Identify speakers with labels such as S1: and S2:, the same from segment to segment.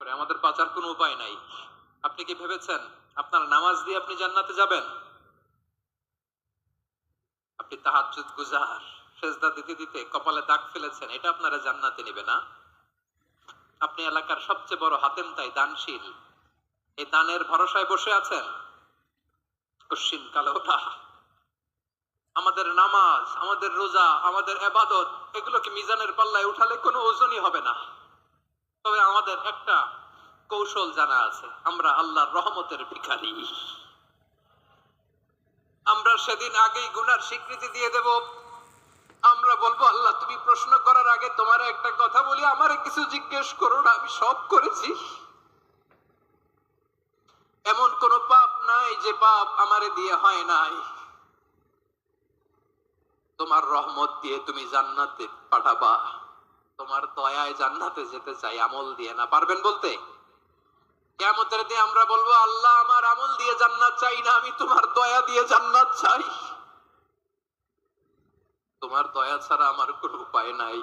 S1: করে, আমাদের বাঁচার কোনো উপায় নাই। আপনি কি ভেবেছেন আপনার নামাজ দিয়ে আপনি জান্নাতে যাবেন? আপনি তাহাজ্জুদ গুজার, সেজদা দিতে দিতে কপালে দাগ ফেলেছেন, এটা আপনারা জান্নাতে নেবে না? আপনি এলাকার সবচেয়ে বড় হাতেম তাই দানশীল, এই দানের ভরসায় বসে আছেন, কশিন কালো না। আমাদের নামাজ, আমাদের রোজা, আমাদের ইবাদত, এগুলোকে মিজানের পাল্লায় উঠালে কোনো ওজনই হবে না। তবে আমাদের একটা কৌশল জানা আছে, আমরা আল্লাহর রহমতের ভিখারি। আমরা সেদিন আগেই গুনার স্বীকৃতি দিয়ে দেব। আমরা বলবো, আল্লাহ তুমি প্রশ্ন করার আগে তোমার একটা কথা বলি, আমারে কিছু জিজ্ঞেস করো না, আমি সব করেছি। এমন কোন পাপ নাই যে পাপ আমারে দিয়ে হয় নাই। তোমার রহমত দিয়ে তুমি জান্নাতে পাঠাবা, তোমার দয়ায় জান্নাতে যেতে চাই, আমল দিয়ে না। পারবেন বলতে? কিয়ামতের দিন আমরা বলবো, আল্লাহ আমার আমল দিয়ে জান্নাত চাই না, আমি তোমার দয়া দিয়ে জান্নাত চাই। তোমার দয়া ছাড়া আমার কোনো উপায় নাই।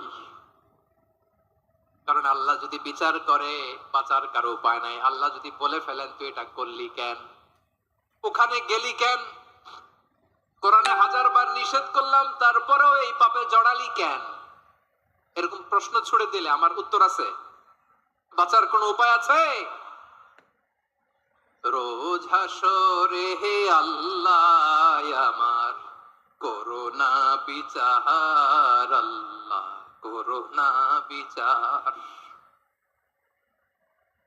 S1: কারণ আল্লাহ যদি বিচার করে, বাঁচার কারো উপায় নাই। আল্লাহ যদি বলে ফেলেন তুই এটা করলি কেন, ওখানে গেলি কেন, কোরআনে 1000 বার নিষেধ করলাম তারপরেও এই পাপে জড়ালি কেন, এরকম প্রশ্ন ছুড়ে দিলে আমার উত্তর আছে? বাঁচার কোনো উপায় আছে? রোজ হাসরে হে আল্লাহ আমার করোনা বিচার, আল্লাহ করোনা বিচার।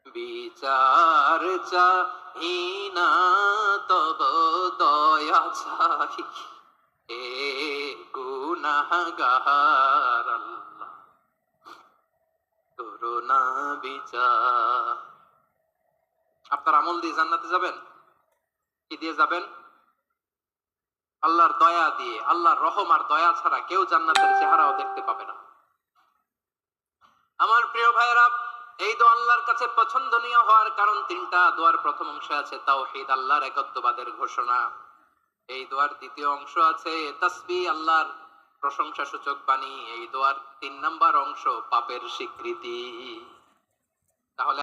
S1: বিচার চাহি না তব দয়া চাই, এ গুনাহগার, আল্লাহ করোনা বিচার। আপনার আমল দিয়ে জান্নাতে যাবেন? কি দিয়ে যাবেন? আল্লাহর দয়া দিয়ে। আল্লাহর রহম আর দয়া ছাড়া কেউ জান্নাতের চেহারাও দেখতে পাবে না। আমার প্রিয় ভাইয়েরা, এই দোয়া আল্লাহর কাছে পছন্দনীয় হওয়ার কারণ তিনটা। দোয়ার প্রথম অংশে আছে তাওহীদ, আল্লাহর একত্ববাদের ঘোষণা। এই দোয়ার দ্বিতীয় অংশ আছে তাসবিহ, আল্লাহর প্রশংসা সূচক বাণী। এই দোয়ার 3 নাম্বার অংশ পাপের স্বীকৃতি।